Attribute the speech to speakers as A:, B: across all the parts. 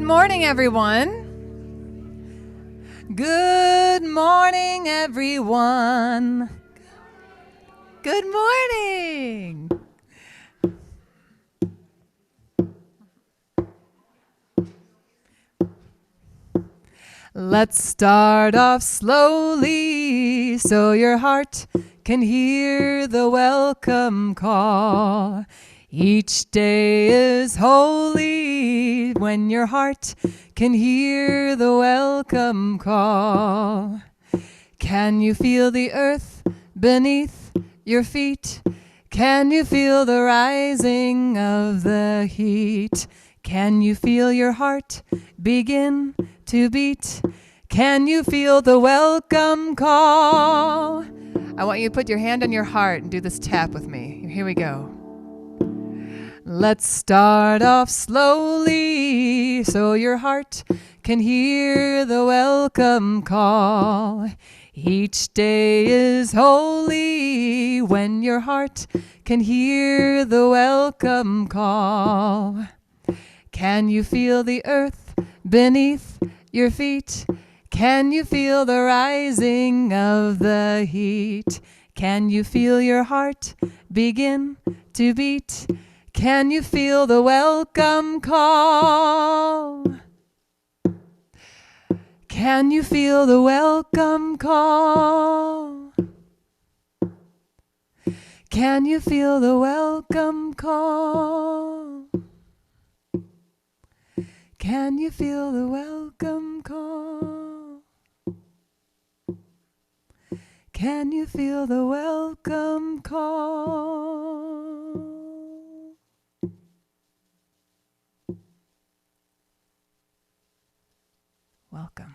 A: morning, everyone. Good morning, everyone. Good morning. Let's start off slowly so your heart can hear the welcome call. Each day is holy when your heart can hear the welcome call. Can you feel the earth beneath your feet? Can you feel the rising of the heat? Can you feel your heart begin to beat? Can you feel the welcome call? I want you to put your hand on your heart and do this tap with me. Here we go. Let's start off slowly so your heart can hear the welcome call. Each day is holy when your heart can hear the welcome call. Can you feel the earth beneath your feet? Can you feel the rising of the heat? Can you feel your heart begin to beat? Can you feel the welcome call? Can you feel the welcome call? Can you feel the welcome call? Can you feel the welcome call? Can you feel the welcome call? Welcome.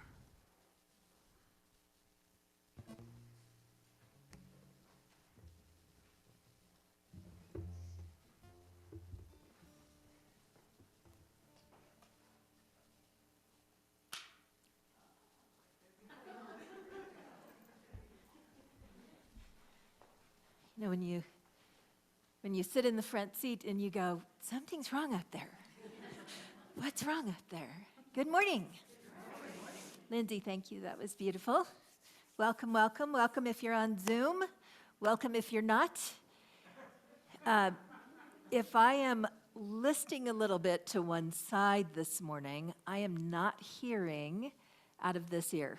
B: You know, when you sit in the front seat and you go, something's wrong up there. What's wrong up there? Good morning. Lindsay, thank you. That was beautiful. Welcome, welcome, welcome if you're on Zoom. Welcome if you're not. If I am listing a little bit to one side this morning, I am not hearing out of this ear.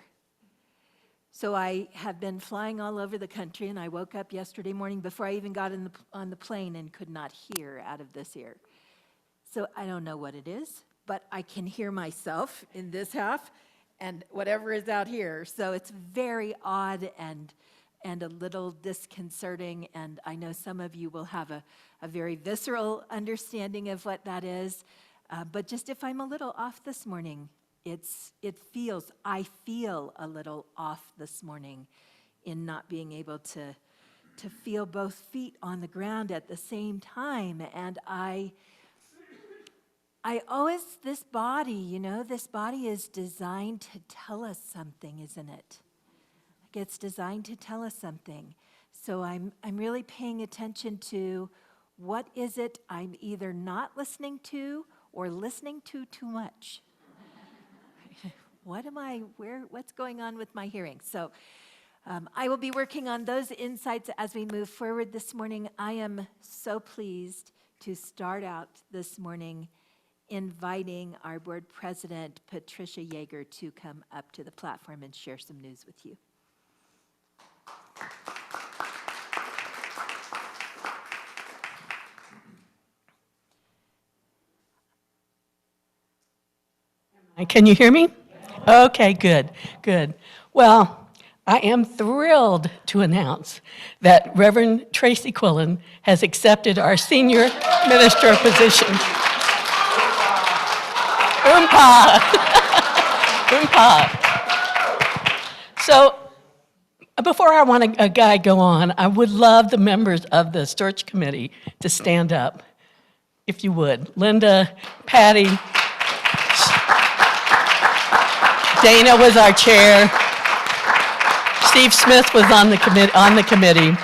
B: So I have been flying all over the country, and I woke up yesterday morning before I even got on the plane and could not hear out of this ear. So I don't know what it is, but I can hear myself in this half and whatever is out here. So it's very odd and a little disconcerting, and I know some of you will have a very visceral understanding of what that is. But just if I'm a little off this morning, I feel a little off this morning in not being able to feel both feet on the ground at the same time. And I always, this body is designed to tell us something, isn't it? Like it's designed to tell us something. So I'm really paying attention to what is it I'm either not listening to or listening to too much. What's going on with my hearing? So I will be working on those insights as we move forward this morning. I am so pleased to start out this morning inviting our board president, Patricia Yeager, to come up to the platform and share some news with you.
C: Can you hear me? Okay, good. Well, I am thrilled to announce that Reverend Tracy Quillen has accepted our senior minister position. So, before I want a guy go on, I would love the members of the search committee to stand up, if you would. Linda, Patty, Dana was our chair. Steve Smith was on the committee.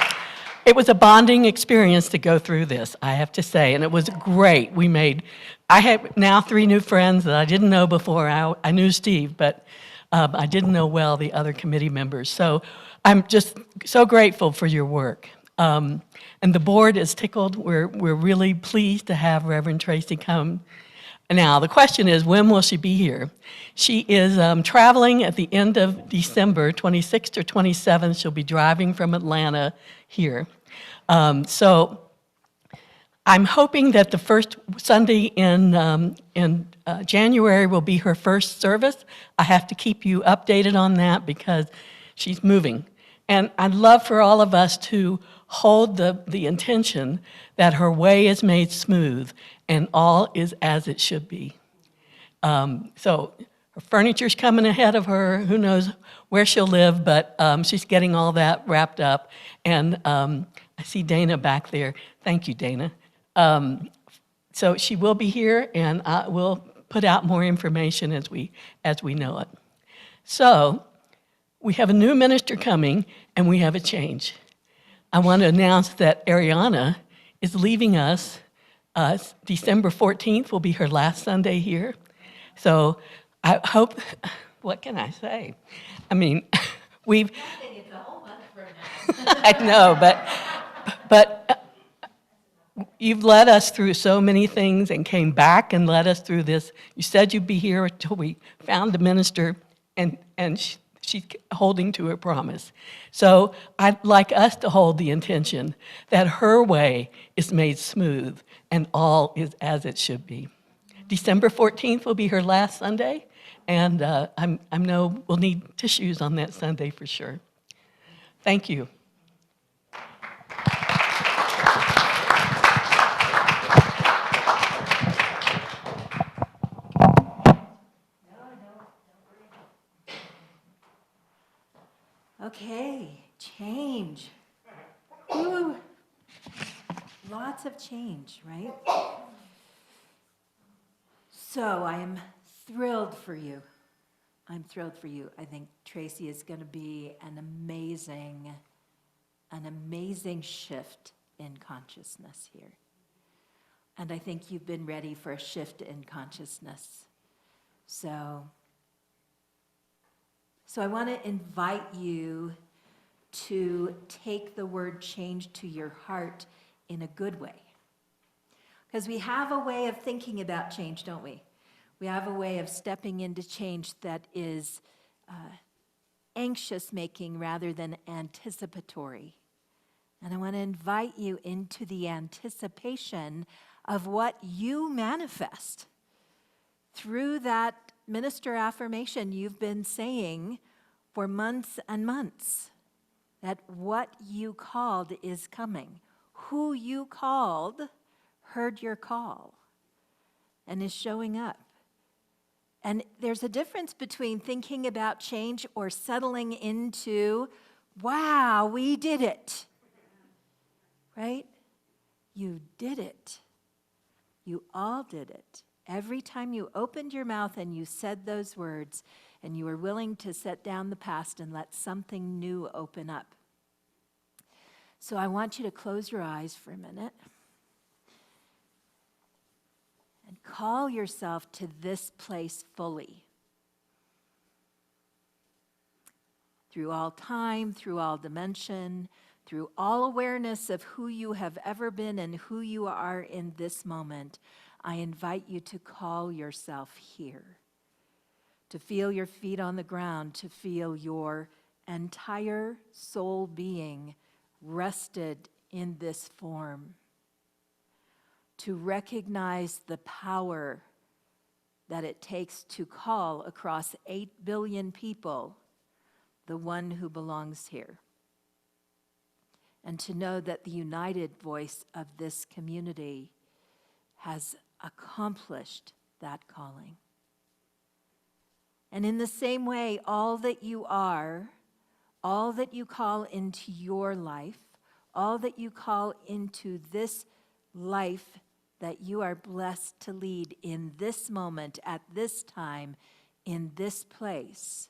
C: It was a bonding experience to go through this, I have to say, and it was great. I have now 3 new friends that I didn't know before. I knew Steve, but I didn't know well the other committee members. So I'm just so grateful for your work. And the board is tickled. We're really pleased to have Reverend Tracy come. Now, the question is, when will she be here? She is traveling at the end of December, 26th or 27th. She'll be driving from Atlanta here. So I'm hoping that the first Sunday in January will be her first service. I have to keep you updated on that because she's moving. And I'd love for all of us to hold the intention that her way is made smooth and all is as it should be. So her furniture's coming ahead of her. Who knows where she'll live, but she's getting all that wrapped up. And I see Dana back there. Thank you, Dana. So she will be here, and we'll put out more information as we know it. So we have a new minister coming, and we have a change. I want to announce that Ahriana is leaving us. December 14th will be her last Sunday here. So I hope, what can I say? I mean, we've... I know, but you've led us through so many things and came back and led us through this. You said you'd be here until we found the minister, and she's holding to her promise. So I'd like us to hold the intention that her way is made smooth and all is as it should be. December 14th will be her last Sunday, and I know we'll need tissues on that Sunday for sure. Thank you.
B: Okay, change. Ooh, lots of change, right? So I am thrilled for you. I'm thrilled for you. I think Tracy is going to be an amazing shift in consciousness here. And I think you've been ready for a shift in consciousness. So I want to invite you to take the word change to your heart in a good way. Because we have a way of thinking about change, don't we? We have a way of stepping into change that is anxious-making rather than anticipatory. And I want to invite you into the anticipation of what you manifest through that minister affirmation you've been saying for months and months, that what you called is coming. Who you called heard your call and is showing up. And there's a difference between thinking about change or settling into, wow, we did it. Right? You did it. You all did it. Every time you opened your mouth and you said those words, and you were willing to set down the past and let something new open up. So I want you to close your eyes for a minute and call yourself to this place fully. Through all time, through all dimension, through all awareness of who you have ever been and who you are in this moment, I invite you to call yourself here, to feel your feet on the ground, to feel your entire soul being rested in this form, to recognize the power that it takes to call across 8 billion people the one who belongs here, and to know that the united voice of this community has accomplished that calling. And in the same way, all that you are, all that you call into your life, all that you call into this life that you are blessed to lead in this moment, at this time, in this place,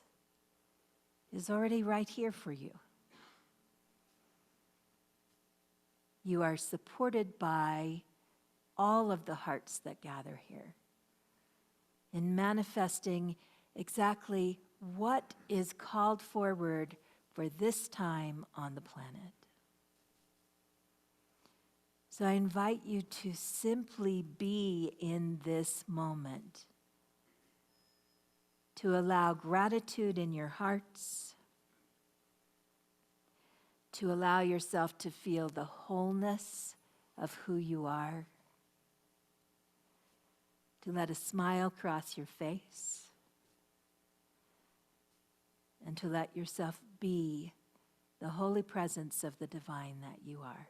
B: is already right here for you. you are supported by all of the hearts that gather here in manifesting exactly what is called forward for this time on the planet. So I invite you to simply be in this moment, to allow gratitude in your hearts, to allow yourself to feel the wholeness of who you are, to let a smile cross your face, and to let yourself be the holy presence of the divine that you are.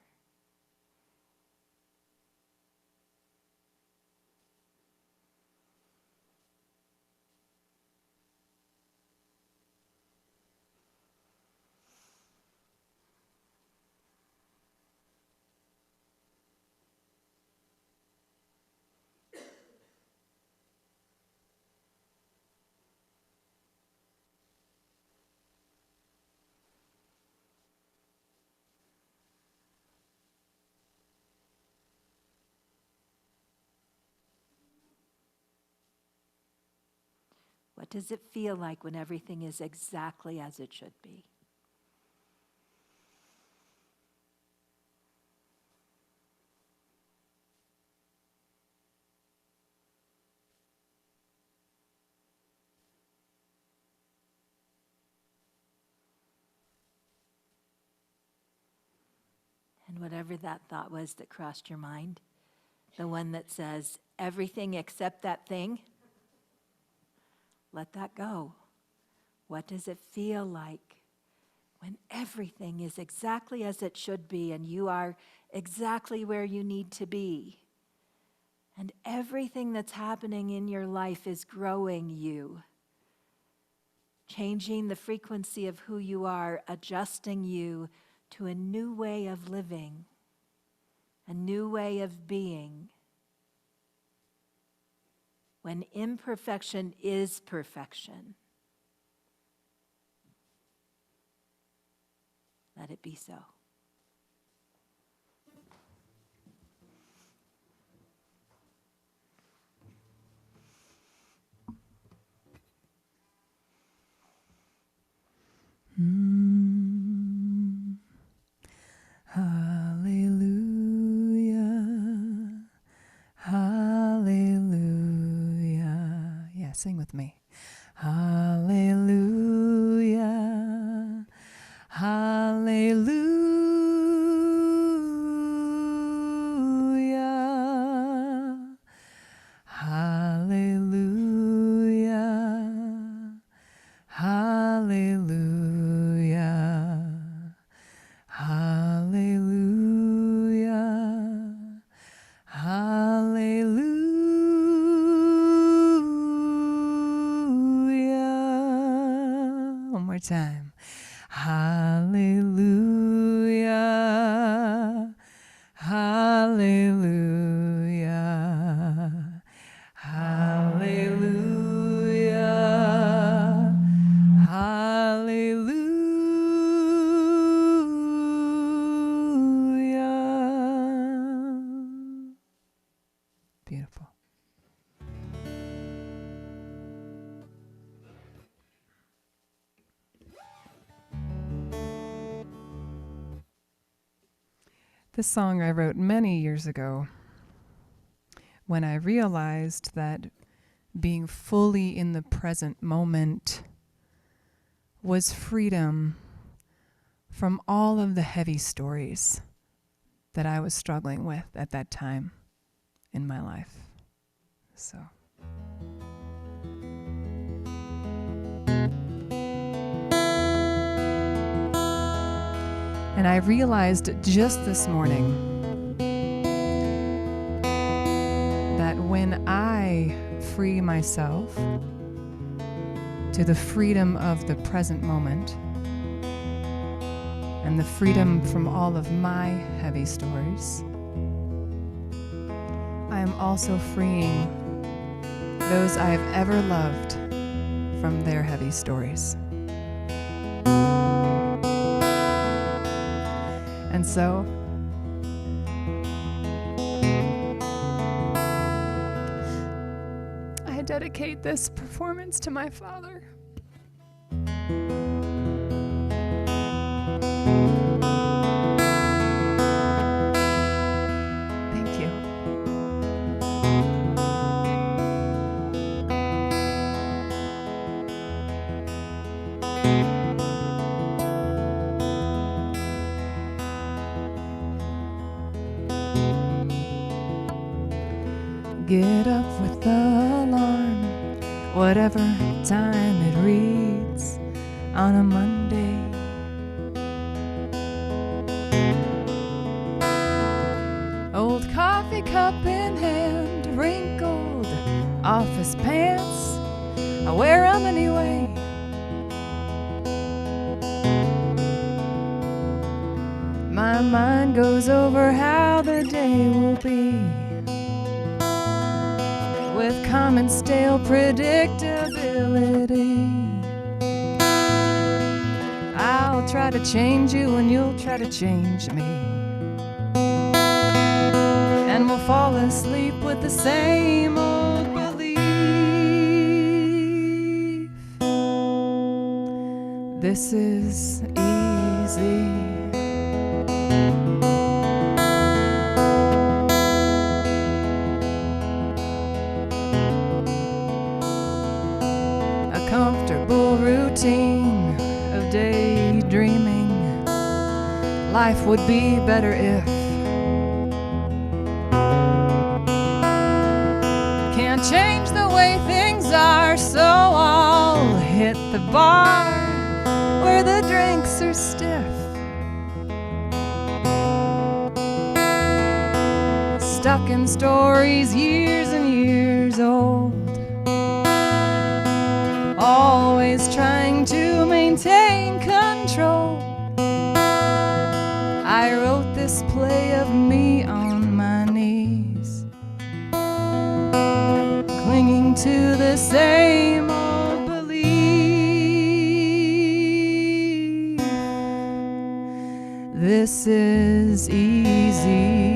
B: What does it feel like when everything is exactly as it should be? And whatever that thought was that crossed your mind, the one that says, everything except that thing, let that go. What does it feel like when everything is exactly as it should be and you are exactly where you need to be? And everything that's happening in your life is growing you, changing the frequency of who you are, adjusting you to a new way of living, a new way of being. When imperfection is perfection, let it be so.
A: Hallelujah. Hallelujah. Yeah, sing with me. Hallelujah. Hallelujah. Hallelujah. Hallelujah. Hallelujah. Hallelujah. One more time. Hallelujah. Hallelujah. Hallelujah. Hallelujah. Beautiful. This song I wrote many years ago when I realized that being fully in the present moment was freedom from all of the heavy stories that I was struggling with at that time in my life. So. And I realized just this morning that when I free myself to the freedom of the present moment and the freedom from all of my heavy stories, I am also freeing those I have ever loved from their heavy stories. And so, dedicate this performance to my father. Thank you. Get up with the alarm, whatever time it reads on a Monday. Old coffee cup in hand, wrinkled office pants, I wear 'em anyway. My mind goes over how the day will be, with common stale predictability. I'll try to change you and you'll try to change me, and we'll fall asleep with the same old belief. This is easy. Comfortable routine of daydreaming. Life would be better if. Can't change the way things are, so I'll hit the bar where the drinks are stiff. Stuck in stories years and years old, always trying to maintain control. I wrote this play of me on my knees, clinging to the same old belief. This is easy.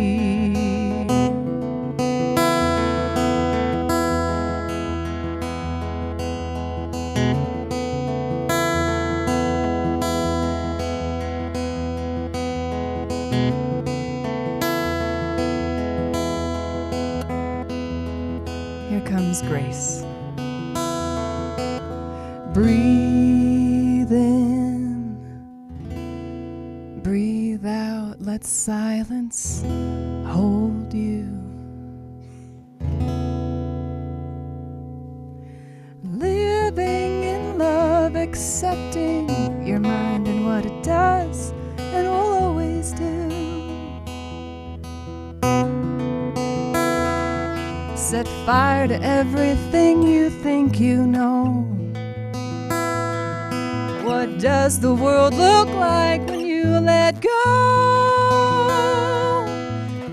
A: Grace. Breathe in, breathe out, let silence hold you. Living in love, accepting your mind and what it does and will always do. Set fire to everything you think you know. What does the world look like when you let go?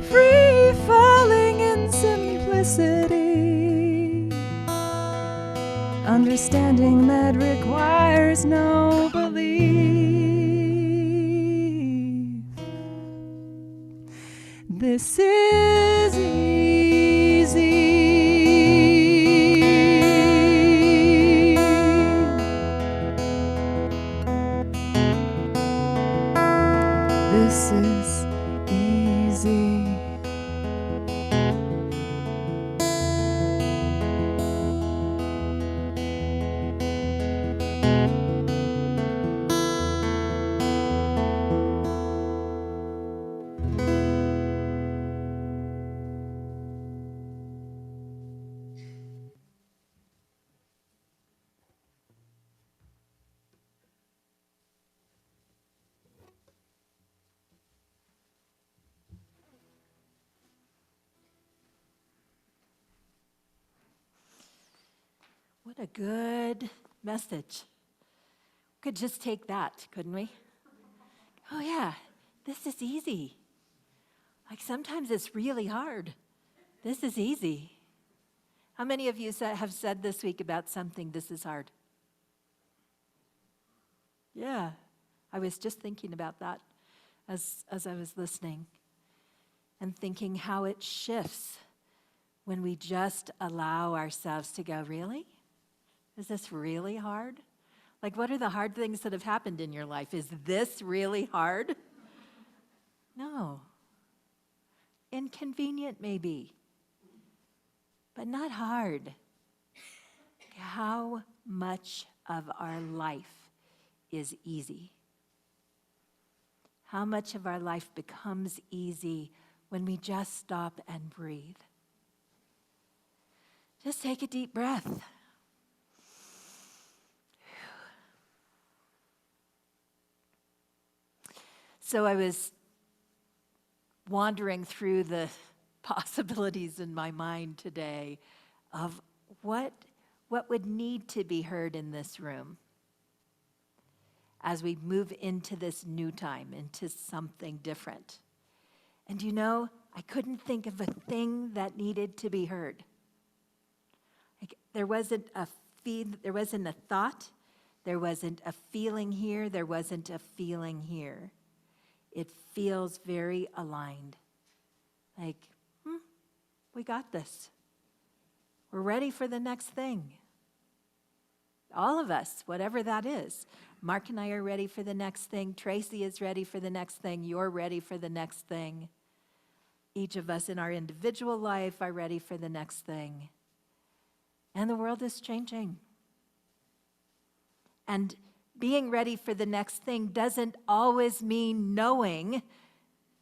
A: Free falling in simplicity, understanding that requires no belief. This is easy. This is easy.
B: What a good message. We could just take that, couldn't we? Oh yeah, this is easy. Like sometimes it's really hard. This is easy. How many of you have said this week about something, this is hard? Yeah, I was just thinking about that as I was listening and thinking how it shifts when we just allow ourselves to go, really? Is this really hard? Like, what are the hard things that have happened in your life? Is this really hard? No. Inconvenient, maybe, but not hard. How much of our life is easy? How much of our life becomes easy when we just stop and breathe? Just take a deep breath. So I was wandering through the possibilities in my mind today of what would need to be heard in this room as we move into this new time, into something different. And you know, I couldn't think of a thing that needed to be heard. Like, there wasn't a thought, there wasn't a feeling here, there wasn't a feeling here. It feels very aligned. Like, we got this. We're ready for the next thing. All of us, whatever that is. Mark and I are ready for the next thing. Tracy is ready for the next thing. You're ready for the next thing. Each of us in our individual life are ready for the next thing. And the world is changing. And being ready for the next thing doesn't always mean knowing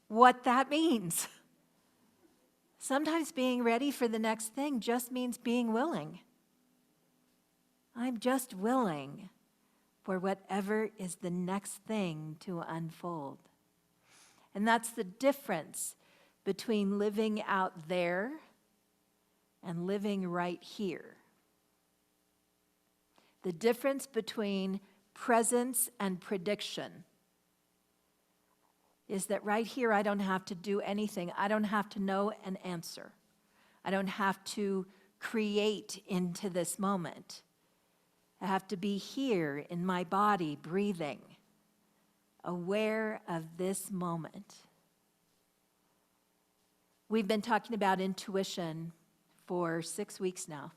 B: what that means. Sometimes being ready for the next thing just means being willing. I'm just willing for whatever is the next thing to unfold. And that's the difference between living out there and living right here. The difference between presence and prediction is that right here I don't have to do anything. I don't have to know an answer. I don't have to create into this moment. I have to be here in my body, breathing, aware of this moment. We've been talking about intuition for 6 weeks now.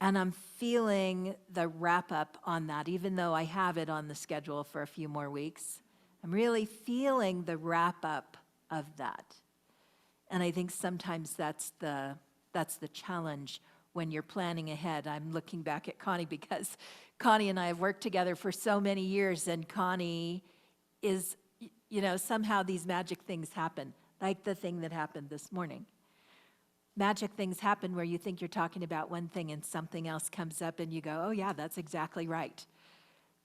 B: And I'm feeling the wrap up on that, even though I have it on the schedule for a few more weeks. I'm really feeling the wrap up of that. And I think sometimes that's the challenge when you're planning ahead. I'm looking back at Connie because Connie and I have worked together for so many years, and Connie is, somehow these magic things happen, like the thing that happened this morning. Magic things happen where you think you're talking about one thing and something else comes up and you go, oh yeah, that's exactly right.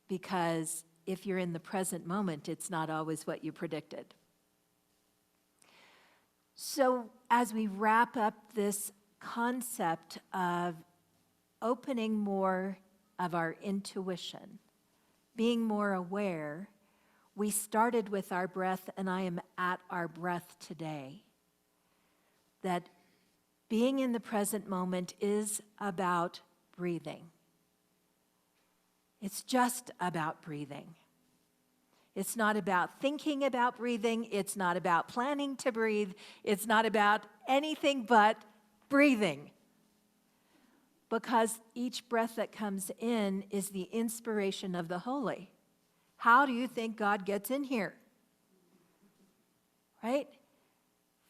B: Because if you're in the present moment, it's not always what you predicted. So as we wrap up this concept of opening more of our intuition, being more aware, we started with our breath, and I am at our breath today. That being in the present moment is about breathing. It's just about breathing. It's not about thinking about breathing. It's not about planning to breathe. It's not about anything but breathing. Because each breath that comes in is the inspiration of the holy. How do you think God gets in here? Right?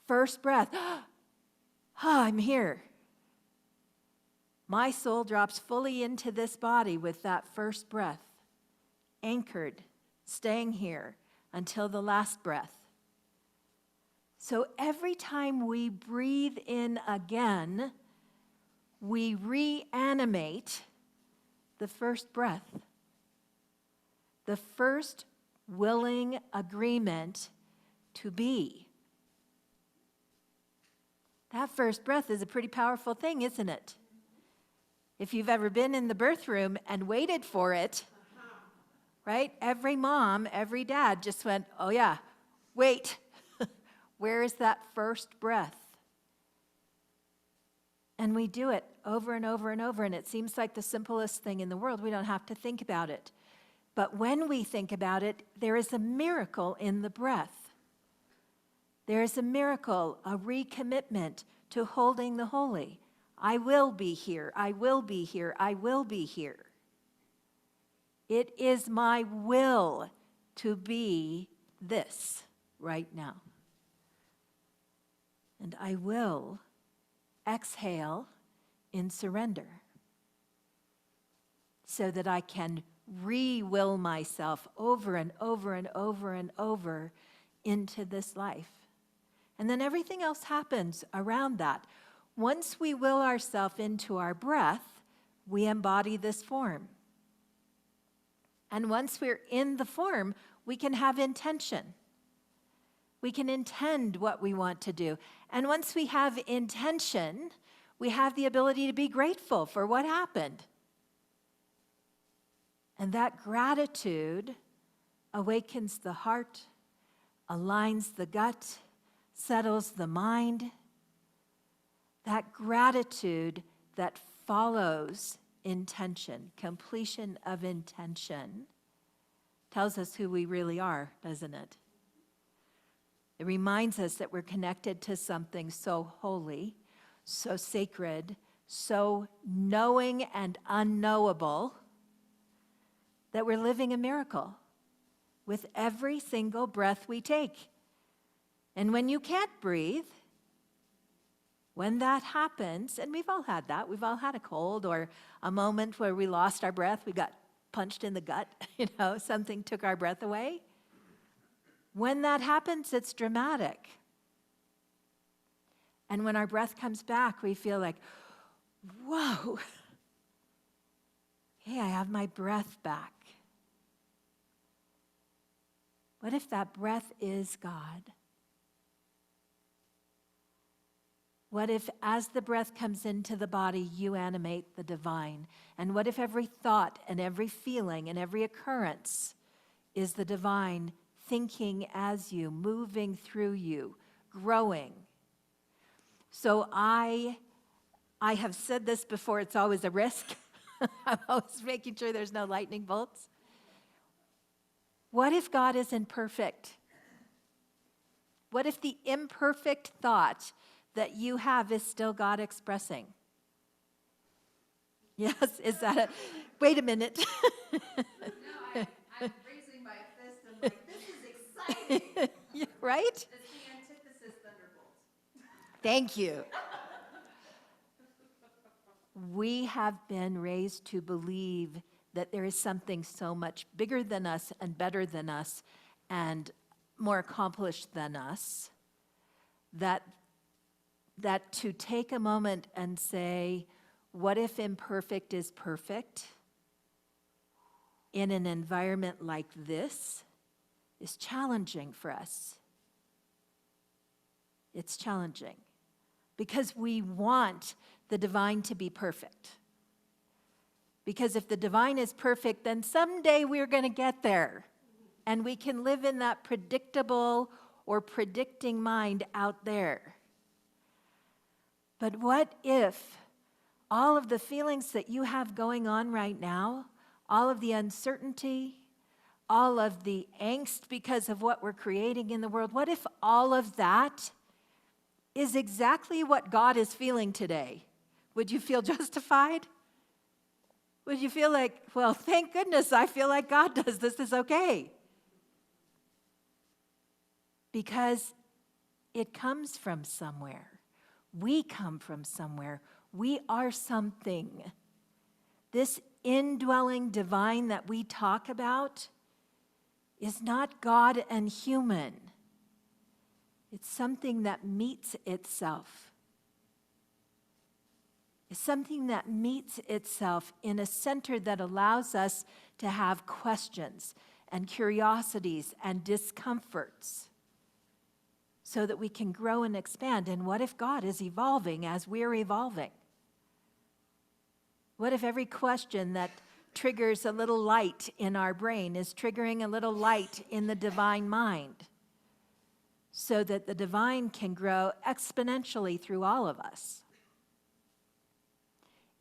B: First breath. I'm here. My soul drops fully into this body with that first breath, anchored, staying here until the last breath. So every time we breathe in again, we reanimate the first breath. The first willing agreement to be. That first breath is a pretty powerful thing, isn't it? If you've ever been in the birth room and waited for it, right? Every mom, every dad just went, oh yeah, wait. Where is that first breath? And we do it over and over and over, and it seems like the simplest thing in the world. We don't have to think about it. But when we think about it, there is a miracle in the breath. There is a miracle, a recommitment to holding the holy. I will be here, I will be here, I will be here. It is my will to be this right now. And I will exhale in surrender so that I can re-will myself over and over and over and over into this life. And then everything else happens around that. Once we will ourselves into our breath, we embody this form. And once we're in the form, we can have intention. We can intend what we want to do. And once we have intention, we have the ability to be grateful for what happened. And that gratitude awakens the heart, aligns the gut, settles the mind. That gratitude that follows intention, completion of intention, tells us who we really are, doesn't it? It reminds us that we're connected to something so holy, so sacred, so knowing and unknowable, that we're living a miracle with every single breath we take. And when you can't breathe, when that happens, and we've all had that, we've all had a cold or a moment where we lost our breath, we got punched in the gut, something took our breath away. When that happens, it's dramatic. And when our breath comes back, we feel like, whoa, hey, I have my breath back. What if that breath is God? What if, as the breath comes into the body, you animate the divine? And what if every thought and every feeling and every occurrence is the divine thinking as you, moving through you, growing? So I have said this before, it's always a risk. I'm always making sure there's no lightning bolts. What if God isn't perfect? What if the imperfect thought that you have is still God expressing? Yes, is that a, wait a minute.
A: No, I'm raising my fist and like, this is exciting.
B: Yeah, right?
A: It's the antithesis thunderbolt.
B: Thank you. We have been raised to believe that there is something so much bigger than us and better than us and more accomplished than us, that to take a moment and say, what if imperfect is perfect in an environment like this is challenging for us. It's challenging because we want the divine to be perfect. Because if the divine is perfect, then someday we're going to get there. And we can live in that predictable or predicting mind out there. But what if all of the feelings that you have going on right now, all of the uncertainty, all of the angst because of what we're creating in the world, what if all of that is exactly what God is feeling today? Would you feel justified? Would you feel like, well, thank goodness I feel like God does. This is okay. Because it comes from somewhere. We come from somewhere. We are something. This indwelling divine that we talk about is not God and human. It's something that meets itself. It's something that meets itself in a center that allows us to have questions and curiosities and discomforts so that we can grow and expand. And what if God is evolving as we're evolving? What if every question that triggers a little light in our brain is triggering a little light in the divine mind so that the divine can grow exponentially through all of us?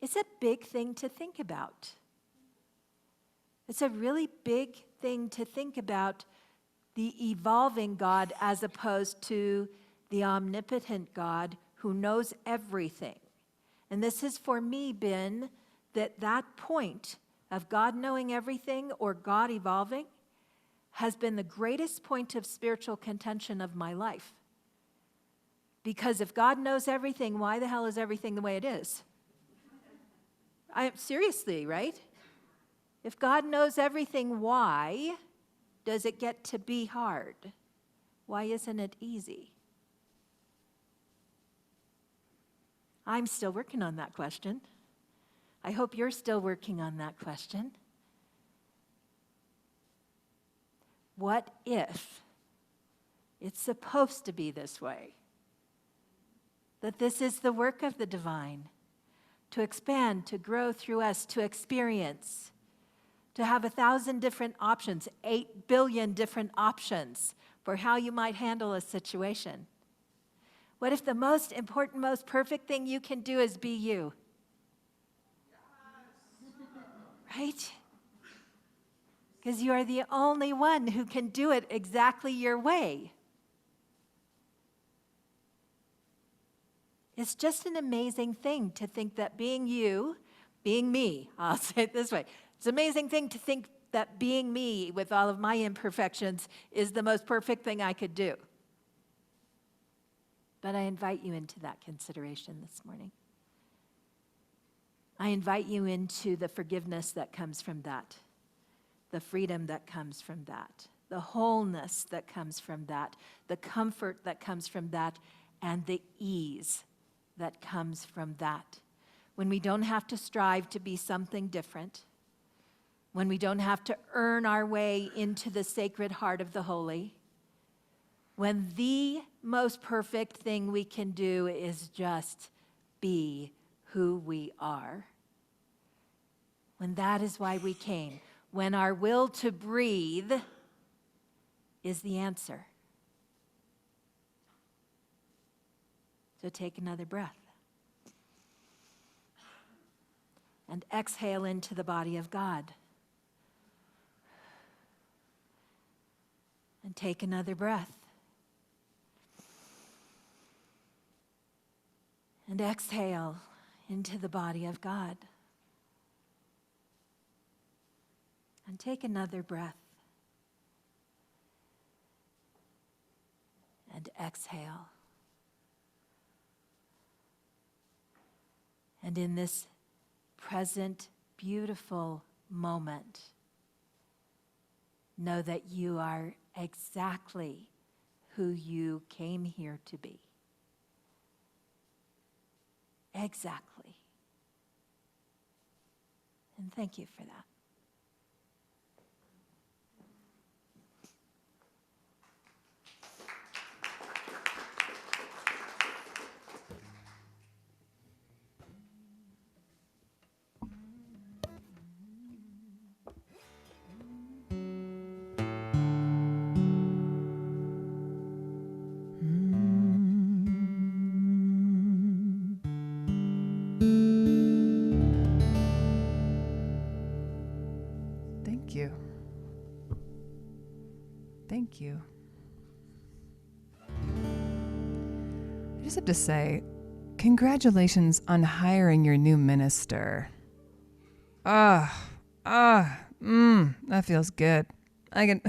B: It's a big thing to think about. It's a really big thing to think about the evolving God as opposed to the omnipotent God who knows everything. And this has for me been that point of God knowing everything or God evolving has been the greatest point of spiritual contention of my life. Because if God knows everything, why the hell is everything the way it is? Seriously, right? If God knows everything, why does it get to be hard? Why isn't it easy? I'm still working on that question. I hope you're still working on that question. What if it's supposed to be this way? That this is the work of the divine, to expand, to grow through us, to experience, to have 1,000 different options, 8 billion different options for how you might handle a situation. What if the most important, most perfect thing you can do is be you? Right? Because you are the only one who can do it exactly your way. It's just an amazing thing to think that being you, being me, I'll say it this way. It's an amazing thing to think that being me with all of my imperfections is the most perfect thing I could do. But I invite you into that consideration this morning. I invite you into the forgiveness that comes from that, the freedom that comes from that, the wholeness that comes from that, the comfort that comes from that, and the ease that comes from that. When we don't have to strive to be something different, when we don't have to earn our way into the sacred heart of the holy, when the most perfect thing we can do is just be who we are. When that is why we came. When our will to breathe is the answer. So take another breath. And exhale into the body of God. And take another breath. And exhale into the body of God. And take another breath. And exhale. And in this present, beautiful moment, know that you are exactly who you came here to be. Exactly. And thank you for that.
A: Thank you. Thank you. I just have to say, congratulations on hiring your new minister. That feels good. I can,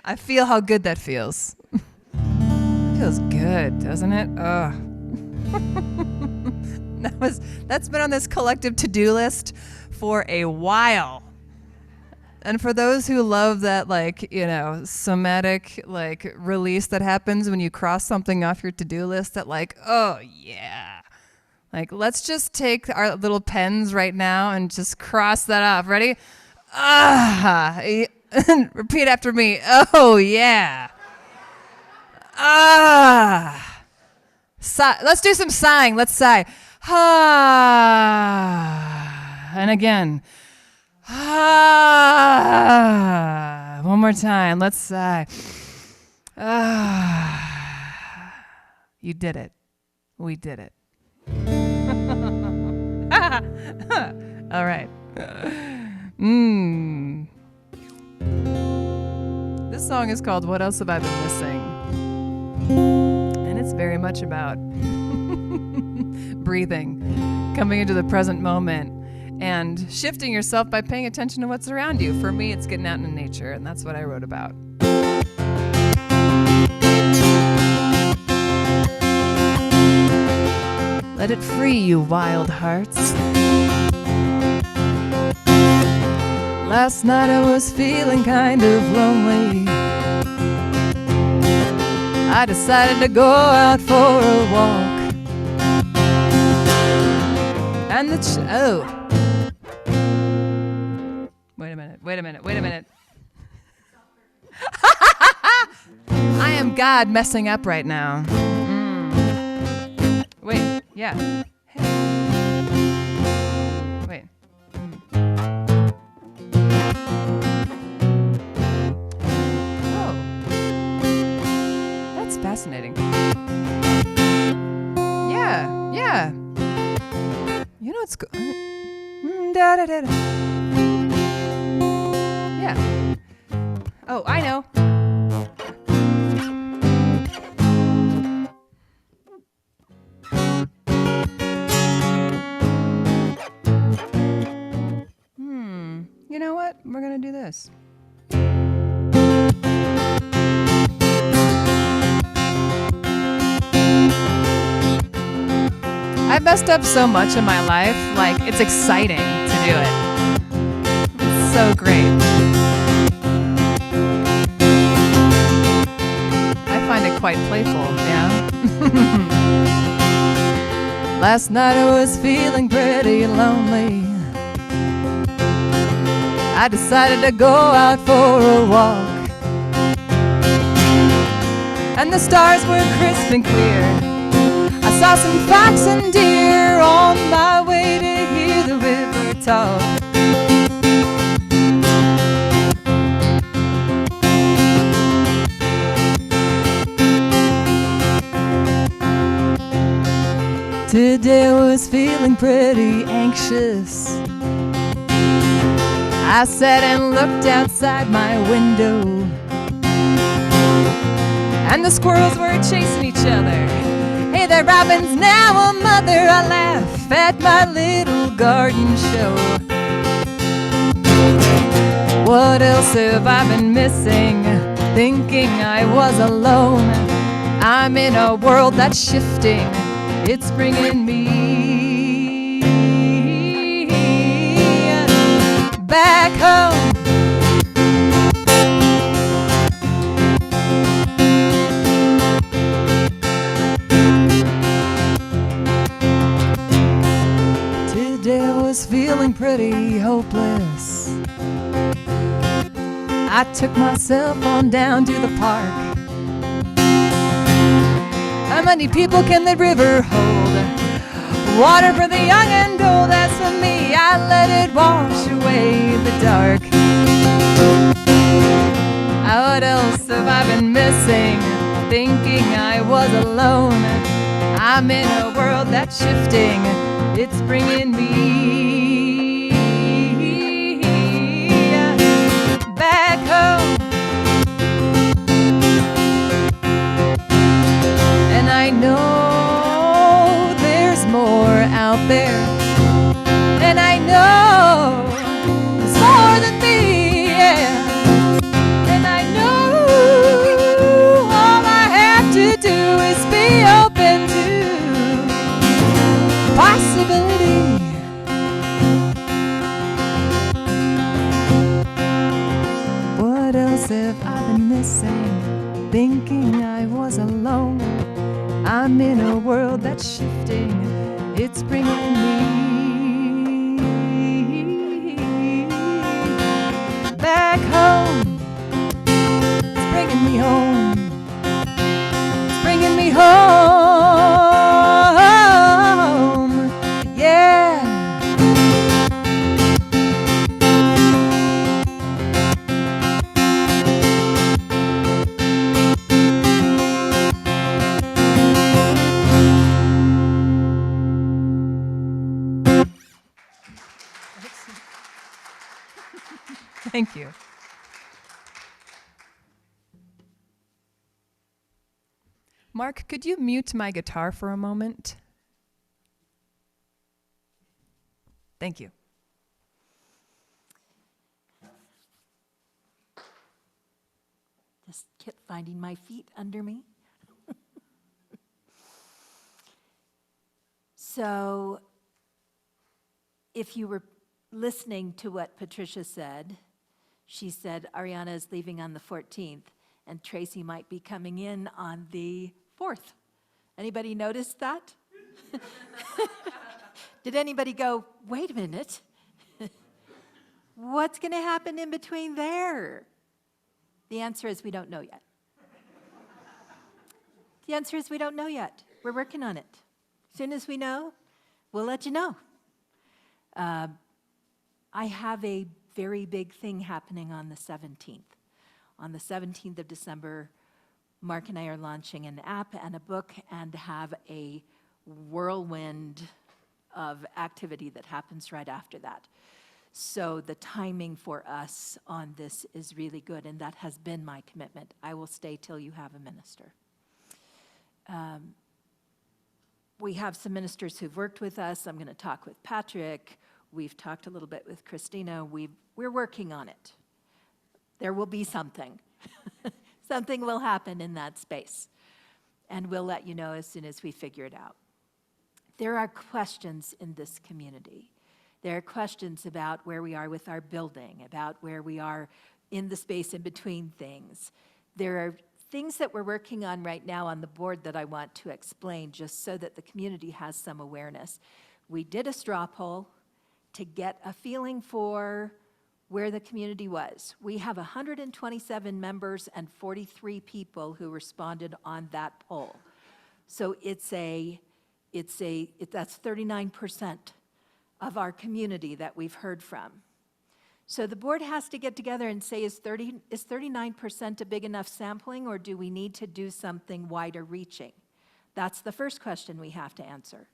A: I feel how good that feels. It feels good, doesn't it? That's been on this collective to-do list for a while. And for those who love that, somatic, release that happens when you cross something off your to-do list, that oh yeah. Let's just take our little pens right now and just cross that off. Ready? Repeat after me. Oh yeah. Let's do some sighing. Let's sigh. And again. One more time. Let's sigh. You did it. We did it. All right. This song is called What Else Have I Been Missing? And it's very much about breathing, coming into the present moment, and shifting yourself by paying attention to what's around you. For me, it's getting out into nature, and that's what I wrote about. Let it free, you wild hearts. Last night I was feeling kind of lonely. I decided to go out for a walk. And the Wait a minute. I am God messing up right now. Wait, yeah. Hey. Wait. Oh. That's fascinating. Yeah. You know what's good? Da-da-da-da. Yeah. Oh, I know. You know what? We're gonna do this. I've messed up so much in my life, like it's exciting to do it. It's so great. I find it quite playful, yeah. Last night I was feeling pretty lonely. I decided to go out for a walk. And the stars were crisp and clear. I saw some fox and deer on my way to hear the river talk. Today I was feeling pretty anxious. I sat and looked outside my window, and the squirrels were chasing each other. Hey, the robin's now a mother. I laugh at my little garden show. What else have I been missing? Thinking I was alone. I'm in a world that's shifting. It's bringing me back home. Today I was feeling pretty hopeless. I took myself on down to the park. How many people can the river hold? Water for the young and old. As for me, I let it wash away the dark. What else have I been missing? Thinking I was alone. I'm in a world that's shifting. It's bringing me back home. And I know there's more out there. And I know it's more than me, yeah. And I know all I have to do is be open to possibility. What else have I been missing? Thinking I was alone. I'm in a world that's shifting. It's bringing me back home. It's bringing me home. It's bringing me home. Yeah. Thank you. Mark, could you mute my guitar for a moment? Thank you.
B: Just kept finding my feet under me. So, if you were listening to what Patricia said, she said Ahriana is leaving on the 14th, and Tracy might be coming in on the 4th. Anybody notice that? Did anybody go, wait a minute? What's going to happen in between there? The answer is we don't know yet. The answer is we don't know yet. We're working on it. As soon as we know, we'll let you know. I have a very big thing happening on the 17th. On the 17th of December, Mark and I are launching an app and a book and have a whirlwind of activity that happens right after that. So the timing for us on this is really good, and that has been my commitment. I will stay till you have a minister. We have some ministers who've worked with us. I'm going to talk with Patrick. We've talked a little bit with Christina. We're working on it. There will be something. Something will happen in that space. And we'll let you know as soon as we figure it out. There are questions in this community. There are questions about where we are with our building, about where we are in the space in between things. There are things that we're working on right now on the board that I want to explain just so that the community has some awareness. We did a straw poll to get a feeling for where the community was. We have 127 members and 43 people who responded on that poll. So that's 39% of our community that we've heard from. So the board has to get together and say, is 39% a big enough sampling, or do we need to do something wider reaching? That's the first question we have to answer.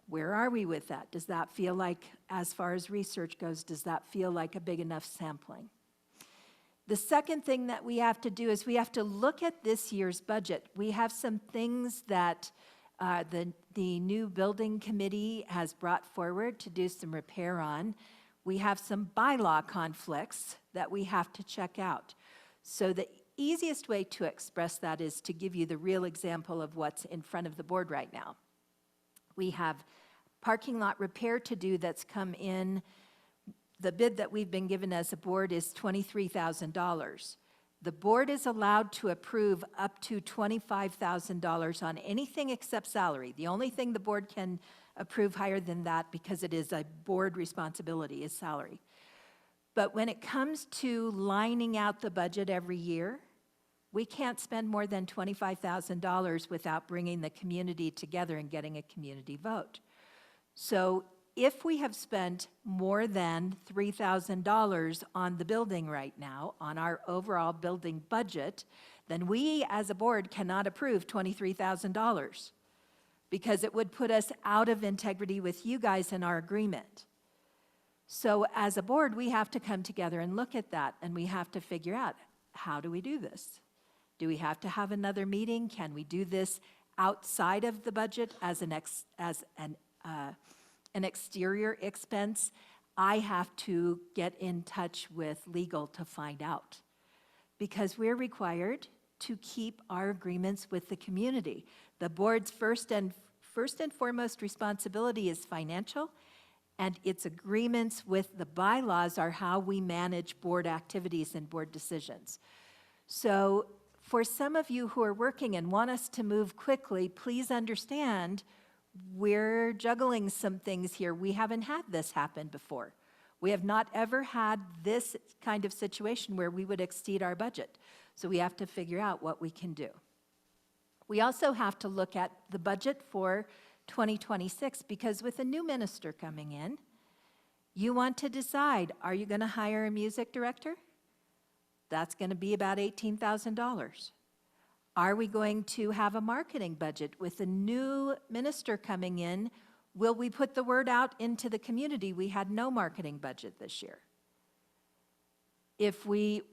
B: Where are we with that? Does that feel like, as far as research goes, does that feel like a big enough sampling? The second thing that we have to do is we have to look at this year's budget. We have some things that the new building committee has brought forward to do some repair on. We have some bylaw conflicts that we have to check out. So the easiest way to express that is to give you the real example of what's in front of the board right now. We have parking lot repair to do that's come in. The bid that we've been given as a board is $23,000. The board is allowed to approve up to $25,000 on anything except salary. The only thing the board can approve higher than that, because it is a board responsibility, is salary. But when it comes to lining out the budget every year, we can't spend more than $25,000 without bringing the community together and getting a community vote. So if we have spent more than $3,000 on the building right now, on our overall building budget, then we as a board cannot approve $23,000 because it would put us out of integrity with you guys in our agreement. So as a board, we have to come together and look at that, and we have to figure out, how do we do this? Do we have to have another meeting? Can we do this outside of the budget as an exterior expense? I have to get in touch with legal to find out, because we're required to keep our agreements with the community. The board's first and foremost responsibility is financial, and its agreements with the bylaws are how we manage board activities and board decisions. So for some of you who are working and want us to move quickly, please understand we're juggling some things here. We haven't had this happen before. We have not ever had this kind of situation where we would exceed our budget. So we have to figure out what we can do. We also have to look at the budget for 2026, because with a new minister coming in, you want to decide, are you going to hire a music director? That's going to be about $18,000. Are we going to have a marketing budget? With a new minister coming in, will we put the word out into the community? We had no marketing budget this year.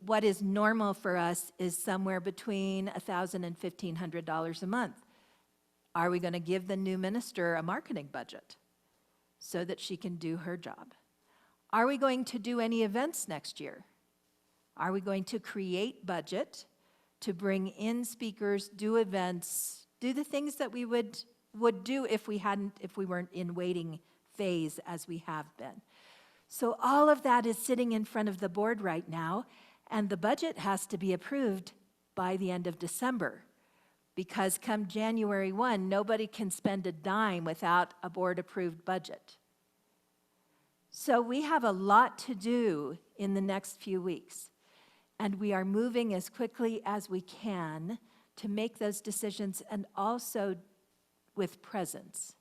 B: what is normal for us is somewhere between $1,000 and $1,500 a month. Are we going to give the new minister a marketing budget so that she can do her job? Are we going to do any events next year? Are we going to create budget to bring in speakers, do events, do the things that we would do if we weren't in waiting phase as we have been? So all of that is sitting in front of the board right now, and the budget has to be approved by the end of December, because come January 1, nobody can spend a dime without a board-approved budget. So we have a lot to do in the next few weeks, and we are moving as quickly as we can to make those decisions, and also with presence.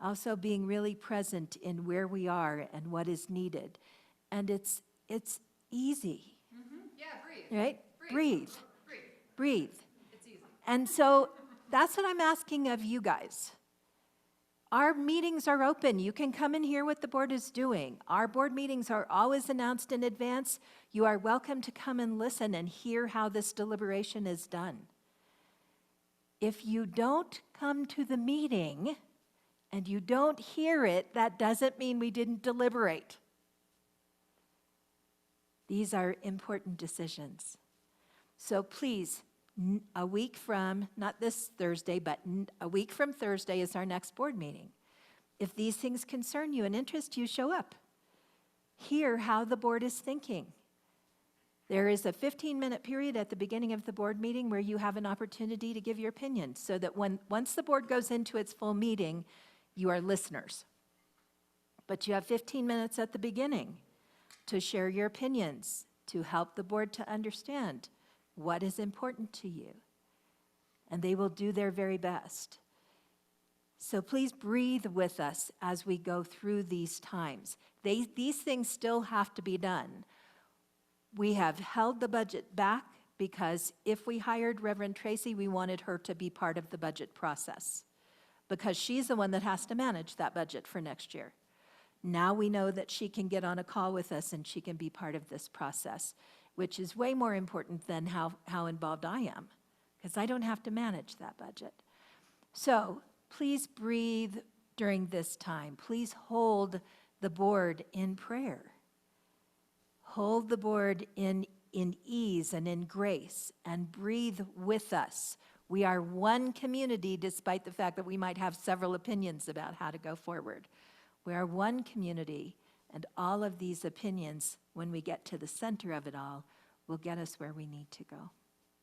B: Also being really present in where we are and what is needed. And it's easy.
A: Yeah, breathe.
B: Right? Breathe. Breathe.
A: It's easy.
B: And so that's what I'm asking of you guys. Our meetings are open. You can come and hear what the board is doing. Our board meetings are always announced in advance. You are welcome to come and listen and hear how this deliberation is done. If you don't come to the meeting and you don't hear it, that doesn't mean we didn't deliberate. These are important decisions. So please, a week from, not this Thursday, but a week from Thursday is our next board meeting. If these things concern you and interest you, show up. Hear how the board is thinking. There is a 15-minute period at the beginning of the board meeting where you have an opportunity to give your opinion, so that once the board goes into its full meeting, you are listeners. But you have 15 minutes at the beginning to share your opinions, to help the board to understand what is important to you. And they will do their very best. So please breathe with us as we go through these times. These things still have to be done. We have held the budget back because if we hired Reverend Tracy, we wanted her to be part of the budget process, because she's the one that has to manage that budget for next year. Now we know that she can get on a call with us and she can be part of this process, which is way more important than how involved I am, because I don't have to manage that budget. So please breathe during this time. Please hold the board in prayer. Hold the board in ease and in grace, and breathe with us. We are one community, despite the fact that we might have several opinions about how to go forward. We are one community, and all of these opinions, when we get to the center of it all, will get us where we need to go.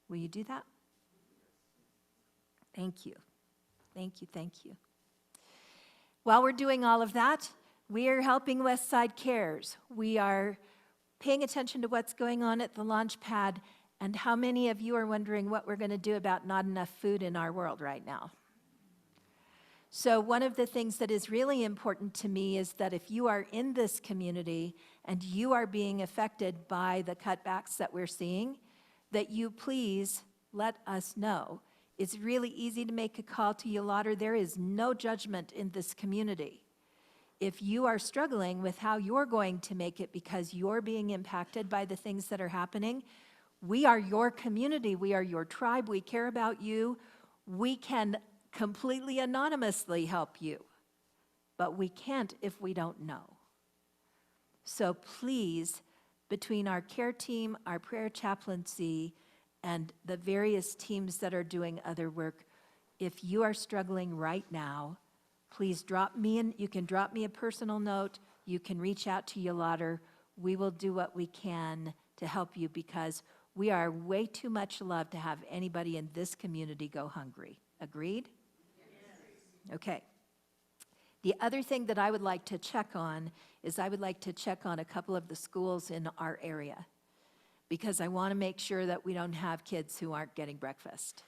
B: Will you do that? Thank you. Thank you, thank you. While we're doing all of that, we are helping Westside Cares. We are paying attention to what's going on at the launch pad, and how many of you are wondering what we're going to do about not enough food in our world right now? So one of the things that is really important to me is that if you are in this community and you are being affected by the cutbacks that we're seeing, that you please let us know. It's really easy to make a call to Yolauder. There is no judgment in this community. If you are struggling with how you're going to make it because you're being impacted by the things that are happening, we are your community. We are your tribe. We care about you. We can completely anonymously help you, but we can't if we don't know. So please, between our care team, our prayer chaplaincy, and the various teams that are doing other work, if you are struggling right now, please you can drop me a personal note, you can reach out to Yolauder. We will do what we can to help you, because we are way too much loved to have anybody in this community go hungry. Agreed? Yes. Okay. The other thing that I would like to check on is I would like to check on a couple of the schools in our area, because I want to make sure that we don't have kids who aren't getting breakfast.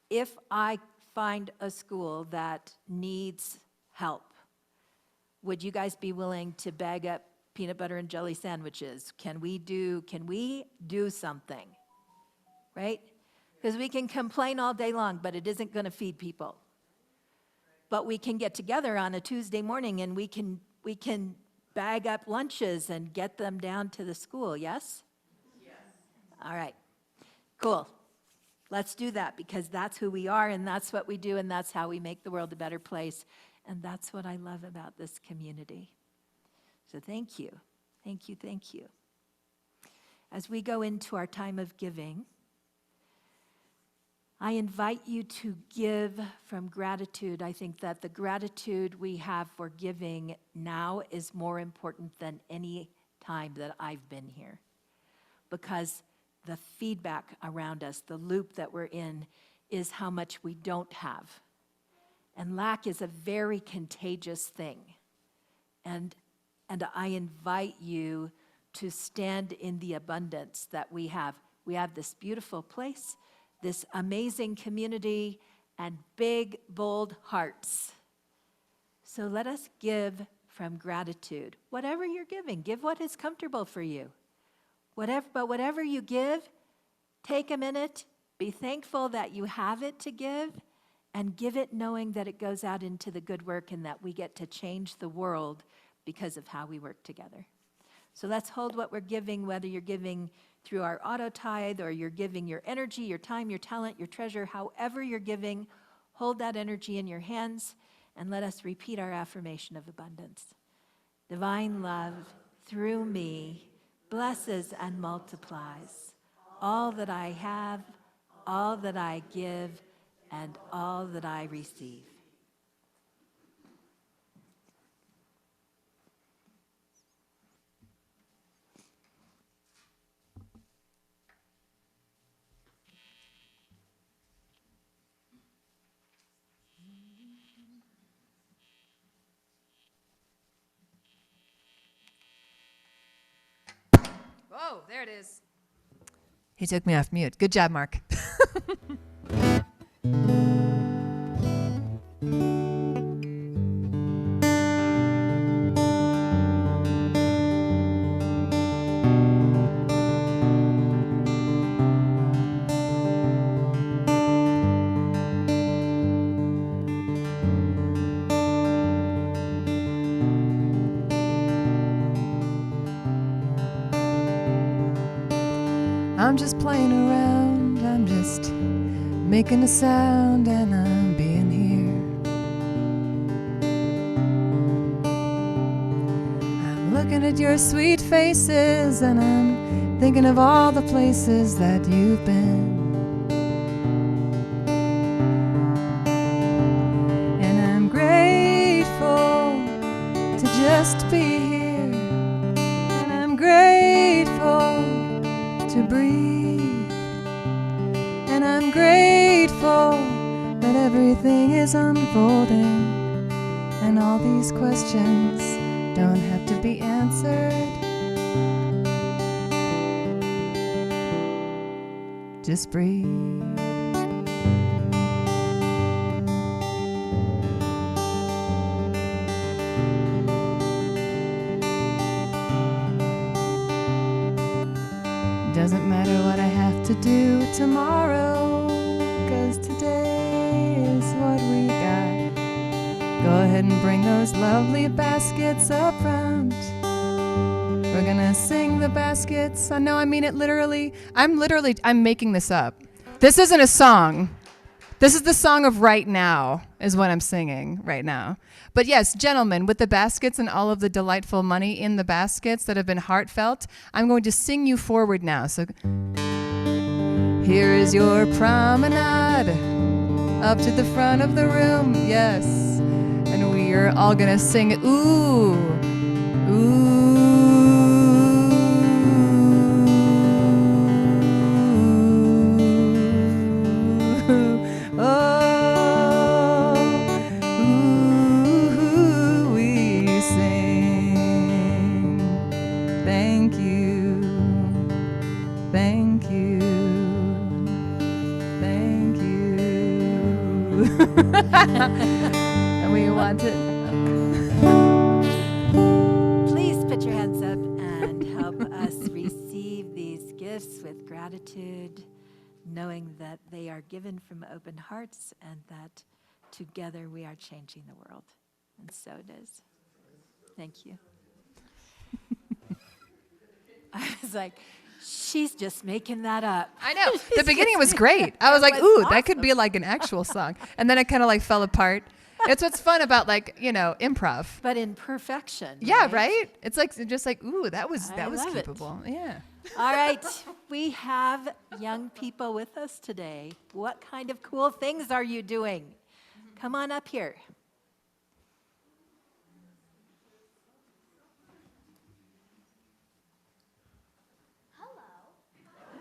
B: If I find a school that needs help, would you guys be willing to bag up peanut butter and jelly sandwiches? Can we do something, right? Because we can complain all day long, but it isn't going to feed people. But we can get together on a Tuesday morning and we can bag up lunches and get them down to the school, yes? All right, cool. Let's do that because that's who we are and that's what we do and that's how we make the world a better place. And that's what I love about this community. So thank you, thank you, thank you. As we go into our time of giving, I invite you to give from gratitude. I think that the gratitude we have for giving now is more important than any time that I've been here. Because the feedback around us, the loop that we're in, is how much we don't have. And lack is a very contagious thing. And I invite you to stand in the abundance that we have. We have this beautiful place, this amazing community, and big, bold hearts. So let us give from gratitude. Whatever you're giving, give what is comfortable for you. Whatever you give, take a minute, be thankful that you have it to give, and give it knowing that it goes out into the good work and that we get to change the world because of how we work together. So let's hold what we're giving, whether you're giving through our auto tithe or you're giving your energy, your time, your talent, your treasure, however you're giving, hold that energy in your hands and let us repeat our affirmation of abundance. Divine love through me blesses and multiplies all that I have, all that I give, and all that I receive.
A: Whoa, there it is. He took me off mute. Good job, Mark. I'm just playing around, I'm just making a sound, and I'm being here. I'm looking at your sweet faces, and I'm thinking of all the places that you've been. And I'm grateful to just be here, and I'm grateful to breathe, and I'm grateful that everything is unfolding, and all these questions don't have to be answered. Just breathe. Doesn't matter what I have to do tomorrow, 'cause today is what we got. Go ahead and bring those lovely baskets up front. We're gonna sing the baskets. No, I mean it literally. I'm making this up. This isn't a song. This is the song of right now, is what I'm singing right now. But yes, gentlemen, with the baskets and all of the delightful money in the baskets that have been heartfelt, I'm going to sing you forward now. So here is your promenade up to the front of the room, yes. And we are all gonna sing, ooh, ooh. And we want it.
B: Please put your hands up and help us receive these gifts with gratitude, knowing that they are given from open hearts and that together we are changing the world. And so it is. Thank you. I was like, She's just making that up.
A: I know. The beginning was great. I was like,
B: was
A: ooh, that could be like an actual song. And then it kind of like fell apart. It's what's fun about like, improv.
B: But in perfection.
A: Yeah, right? It's like just like, ooh, that was
B: love it.
A: capable. Yeah.
B: All right, we have young people with us today. What kind of cool things are you doing? Come on up here.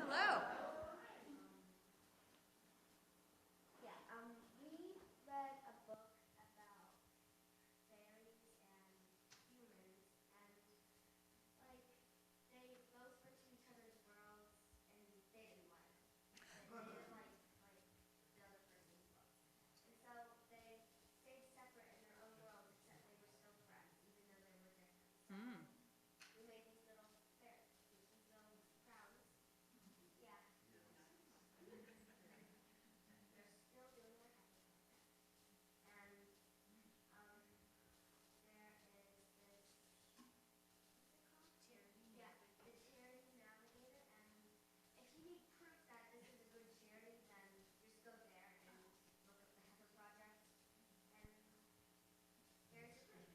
A: Hello.
D: Yeah, we read a book about fairies and humans, and like they both went to each other's worlds, and they didn't like. They didn't like the other person's world, and so they stayed separate in their own world, except they were still friends, even though they were different. So we made these little fairies, these little crowns. Yeah. They're still doing their happy. And there is this, what's it called? Charity. Yeah, the charity navigator. And if you need proof that this is a good charity, then just go there and look up the Heifer Project. And there's a proof.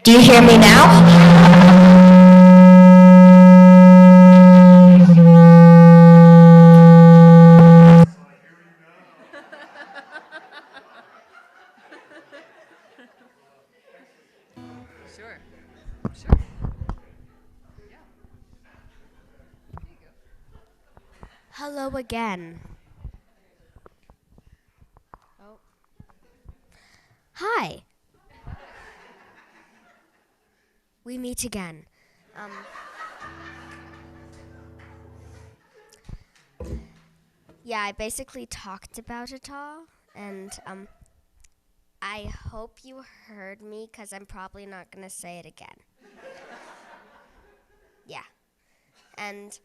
D: Do you hear me now?
A: Sure. Sure. Yeah. There you go.
D: Hello again. Oh. Hi. We meet again. Yeah, I basically talked about it all, and I hope you heard me because I'm probably not going to say it again. Yeah. And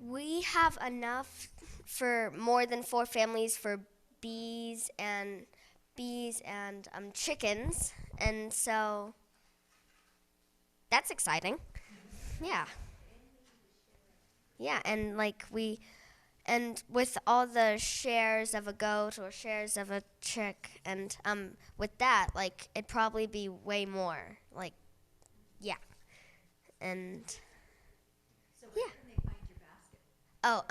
D: we have enough for more than 4 families for bees and chickens, and so that's exciting. Yeah. Yeah, and and with all the shares of a goat or shares of a chick, and with that, it'd probably be way more. Yeah. And
B: So where can they find your basket?
D: oh,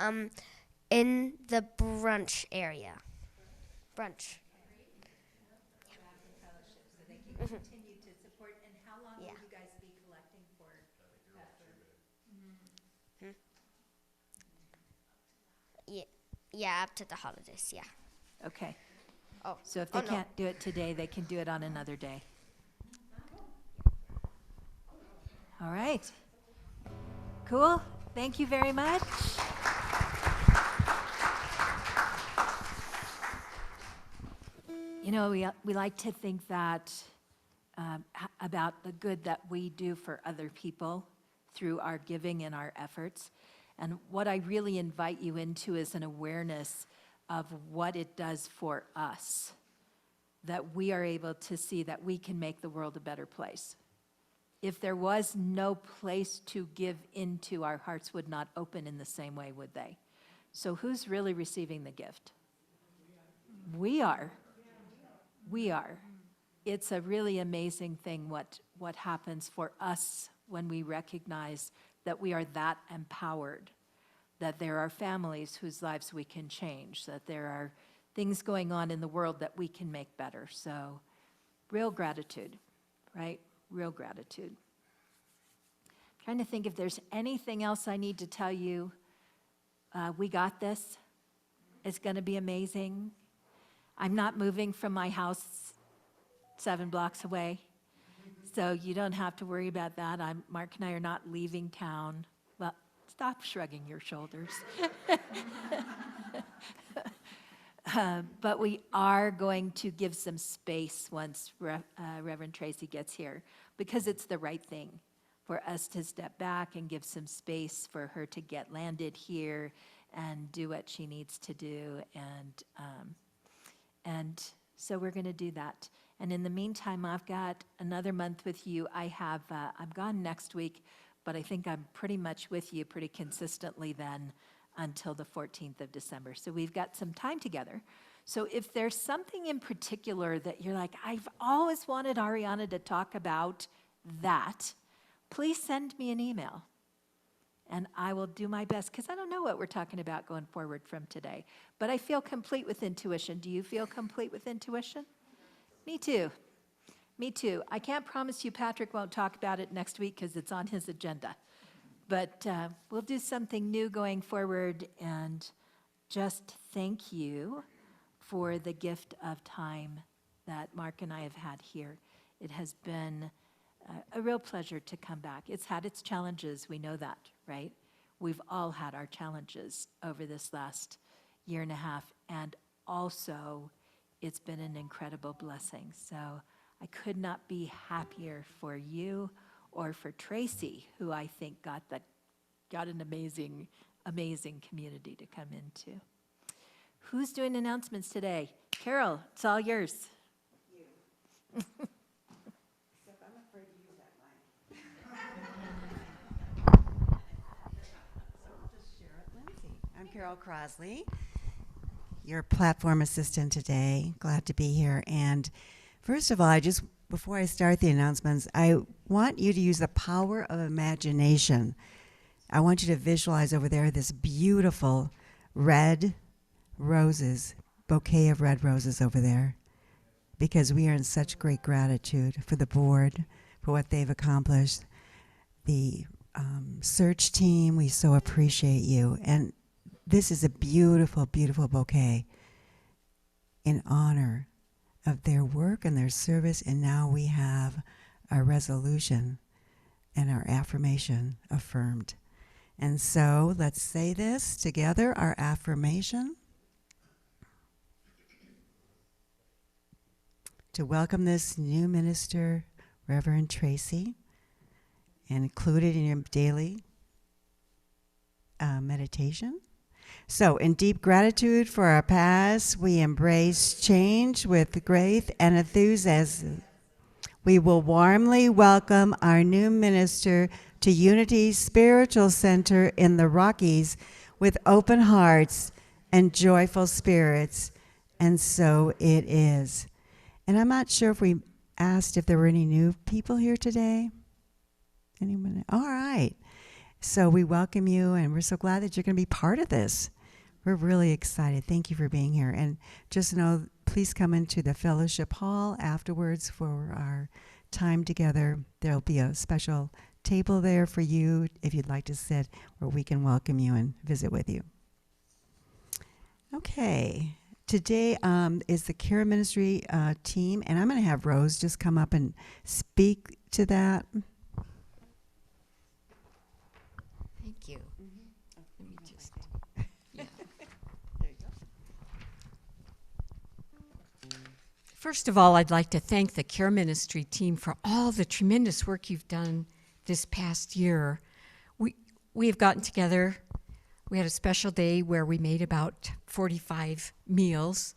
D: in the brunch area. Brunch.
B: Fellowship, so they can continue to support. And how long
D: Yeah.
B: will you guys be collecting for?
D: Yeah, up to the holidays, yeah.
B: Okay.
D: Oh.
B: So if they
D: no.
B: can't do it today, they can do it on another day. All right. Cool. Thank you very much. We like to think that about the good that we do for other people through our giving and our efforts. And what I really invite you into is an awareness of what it does for us, that we are able to see that we can make the world a better place. If there was no place to give into, our hearts would not open in the same way, would they? So who's really receiving the gift? We are. We are. It's a really amazing thing what happens for us when we recognize that we are that empowered, that there are families whose lives we can change, that there are things going on in the world that we can make better. So real gratitude, right? Real gratitude. Trying to think if there's anything else I need to tell you. We got this. It's going to be amazing. I'm not moving from my house 7 blocks away, so you don't have to worry about that. Mark and I are not leaving town. Well, stop shrugging your shoulders. But we are going to give some space once Reverend Tracy gets here, because it's the right thing for us to step back and give some space for her to get landed here and do what she needs to do. And so we're going to do that. And in the meantime, I've got another month with you. I'm gone next week, but I think I'm pretty much with you pretty consistently then until the 14th of December. So we've got some time together. So if there's something in particular that you're like, I've always wanted Ahriana to talk about that, please send me an email. And I will do my best, because I don't know what we're talking about going forward from today. But I feel complete with intuition. Do you feel complete with intuition? Me too. Me too. I can't promise you Patrick won't talk about it next week because it's on his agenda. But we'll do something new going forward, and just thank you for the gift of time that Mark and I have had here. It has been a real pleasure to come back. It's had its challenges, we know that, right? We've all had our challenges over this last year and a half, and also it's been an incredible blessing. So I could not be happier for you or for Tracy, who I think got an amazing, amazing community to come into. Who's doing announcements today? Carol, it's all yours.
E: I'm Carol Crosley, your platform assistant today. Glad to be here. And first of all, before I start the announcements, I want you to use the power of imagination. I want you to visualize over there this beautiful red roses, bouquet of red roses over there, because we are in such great gratitude for the board, for what they've accomplished. The search team, we so appreciate you. And this is a beautiful, beautiful bouquet in honor of their work and their service. And now we have our resolution and our affirmation affirmed. And so let's say this together, our affirmation. To welcome this new minister, Reverend Tracy, and include it in your daily meditation. So, in deep gratitude for our past, we embrace change with grace and enthusiasm. We will warmly welcome our new minister to Unity Spiritual Center in the Rockies with open hearts and joyful spirits. And so it is. And I'm not sure if we asked if there were any new people here today. Anyone? All right. So we welcome you, and we're so glad that you're going to be part of this. We're really excited. Thank you for being here. And just know, please come into the fellowship hall afterwards for our time together. There'll be a special table there for you if you'd like to sit, where we can welcome you and visit with you. Okay. Today is the Care Ministry team, and I'm going to have Rose just come up and speak to that.
F: Thank you. Let me just, yeah.
E: There you go.
F: First of all, I'd like to thank the Care Ministry team for all the tremendous work you've done this past year. We have gotten together. We had a special day where we made about 45 meals.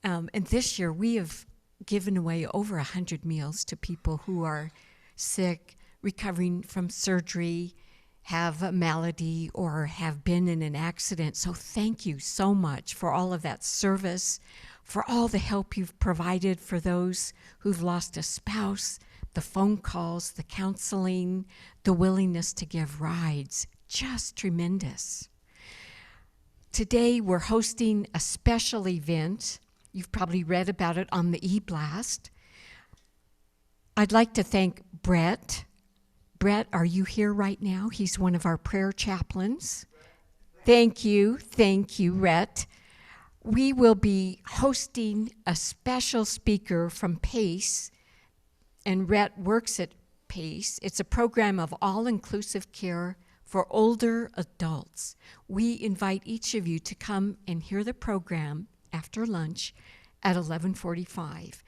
F: And this year we have given away over 100 meals to people who are sick, recovering from surgery, have a malady, or have been in an accident. So thank you so much for all of that service, for all the help you've provided for those who've lost a spouse, the phone calls, the counseling, the willingness to give rides. Just tremendous. Today, we're hosting a special event. You've probably read about it on the e-blast. I'd like to thank Brett. Brett, are you here right now? He's one of our prayer chaplains. Thank you, Rhett. We will be hosting a special speaker from PACE, and Rhett works at PACE. It's a program of all-inclusive care for older adults. We invite each of you to come and hear the program after lunch at 11:45.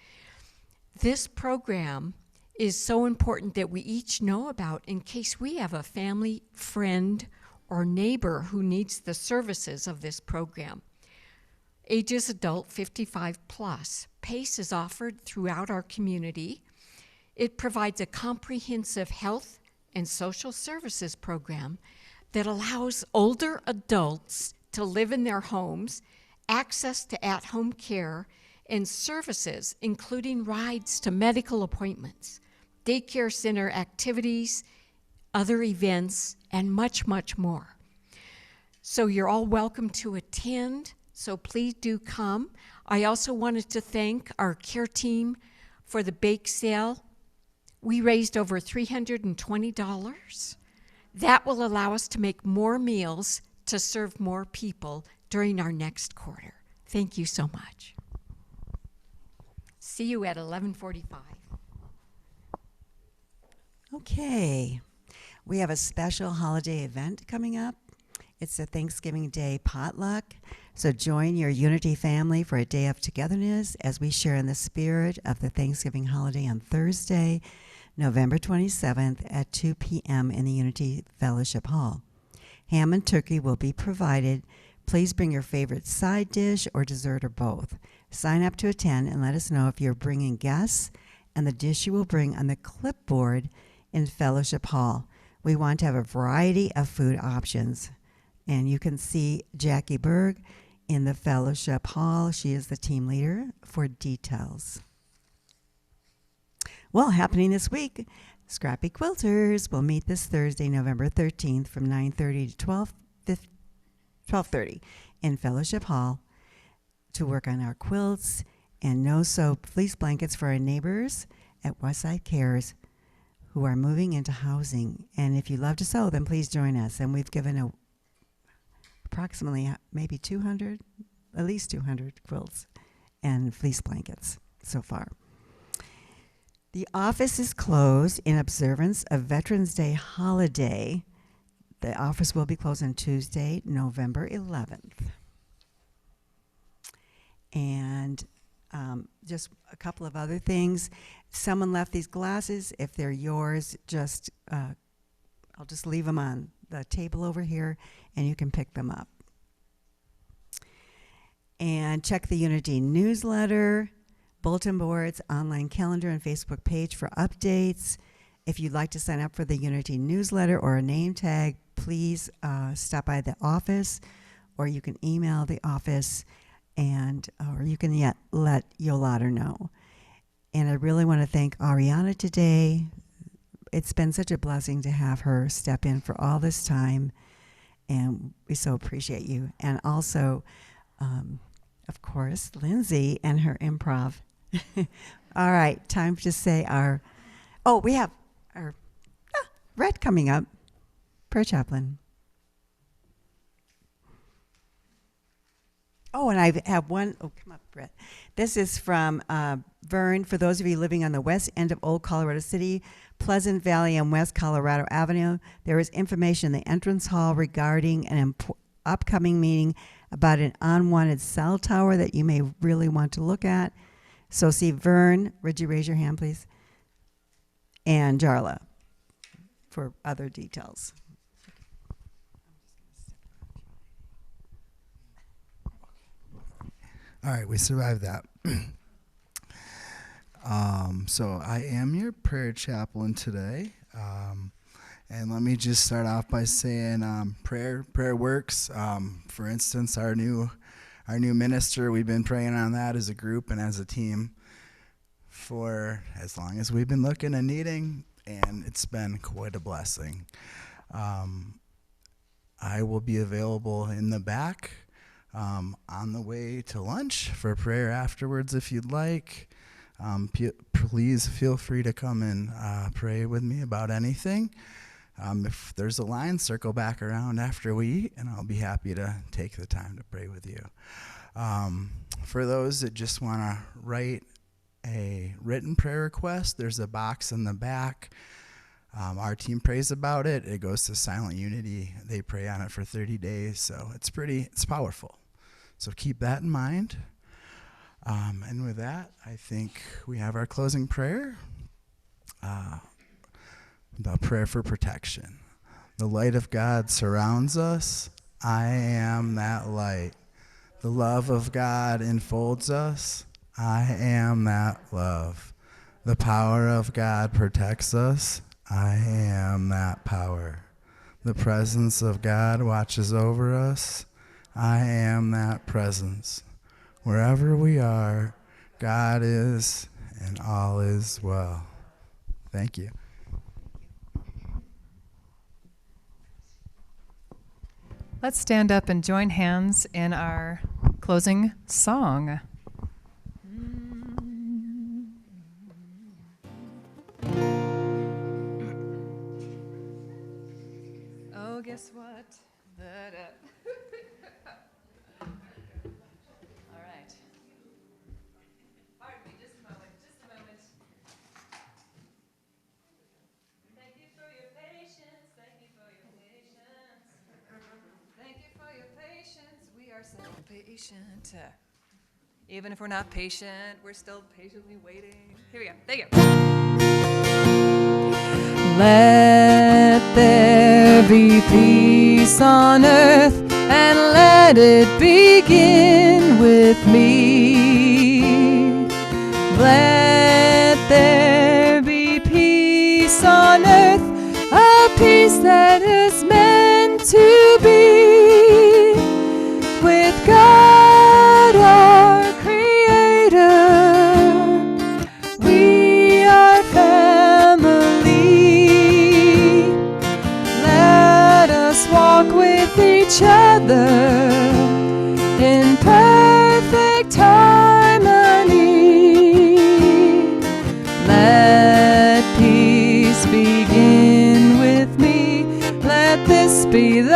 F: This program is so important that we each know about in case we have a family, friend, or neighbor who needs the services of this program. ages adult 55 plus. PACE is offered throughout our community. It provides a comprehensive health and social services program that allows older adults to live in their homes, access to at-home care, and services, including rides to medical appointments, daycare center activities, other events, and much, much more. So you're all welcome to attend, so please do come. I also wanted to thank our care team for the bake sale. We raised over $320. That will allow us to make more meals to serve more people during our next quarter. Thank you so much. See you at 11:45.
E: Okay. We have a special holiday event coming up. It's a Thanksgiving Day potluck. So join your Unity family for a day of togetherness as we share in the spirit of the Thanksgiving holiday on Thursday, November 27th at 2 p.m. in the Unity Fellowship Hall. Ham and turkey will be provided. Please bring your favorite side dish or dessert or both. Sign up to attend and let us know if you're bringing guests and the dish you will bring on the clipboard in Fellowship Hall. We want to have a variety of food options. And you can see Jackie Berg in the Fellowship Hall. She is the team leader for details. Well, happening this week, Scrappy Quilters will meet this Thursday, November 13th from 9:30 to 12:30 in Fellowship Hall to work on our quilts and no-soap fleece blankets for our neighbors at Westside Cares who are moving into housing. And if you love to sew, then please join us. And we've given approximately maybe 200, at least 200 quilts and fleece blankets so far. The office is closed in observance of Veterans Day holiday. The office will be closed on Tuesday, November 11th. And just a couple of other things. Someone left these glasses. If they're yours, I'll just leave them on the table over here, and you can pick them up. And check the Unity newsletter, bulletin boards, online calendar, and Facebook page for updates. If you'd like to sign up for the Unity newsletter or a name tag, please stop by the office, or you can email the office, or you can let Yolanda know. And I really want to thank Ahriana today. It's been such a blessing to have her step in for all this time, and we so appreciate you. And also, of course, Lindsay and her improv. All right, time to say we have our Red coming up, prayer chaplain. Oh, and I have one. Oh, come up, Brett. This is from Vern. For those of you living on the west end of Old Colorado City, Pleasant Valley and West Colorado Avenue, there is information in the entrance hall regarding an upcoming meeting about an unwanted cell tower that you may really want to look at. So see Vern. Would you raise your hand, please? And Jarla for other details.
G: All right, we survived that. So I am your prayer chaplain today. And let me just start off by saying prayer works. For instance, our new minister, we've been praying on that as a group and as a team for as long as we've been looking and needing, and it's been quite a blessing. I will be available in the back on the way to lunch for prayer afterwards if you'd like. Please feel free to come and pray with me about anything. If there's a line, circle back around after we eat, and I'll be happy to take the time to pray with you. For those that just want to write a written prayer request, there's a box in the back. Our team prays about it. It goes to Silent Unity. They pray on it for 30 days, so it's powerful. So keep that in mind. And with that, I think we have our closing prayer. The prayer for protection. The light of God surrounds us. I am that light. The love of God enfolds us. I am that love. The power of God protects us. I am that power. The presence of God watches over us. I am that presence. Wherever we are, God is, and all is well. Thank you.
A: Let's stand up and join hands in our closing song. Oh, guess what? All right. Pardon me, just a moment, just a moment. Thank you for your patience, thank you for your patience. Thank you for your patience, we are so patient. Even if we're not patient, we're still patiently waiting. Here we go, there you go. Let there be peace on earth, and let it begin with me. Let there be peace on earth, a peace that is meant to be with God our Creator. We are family. Let us walk with each other in perfect harmony. Let peace begin with me. Let this be the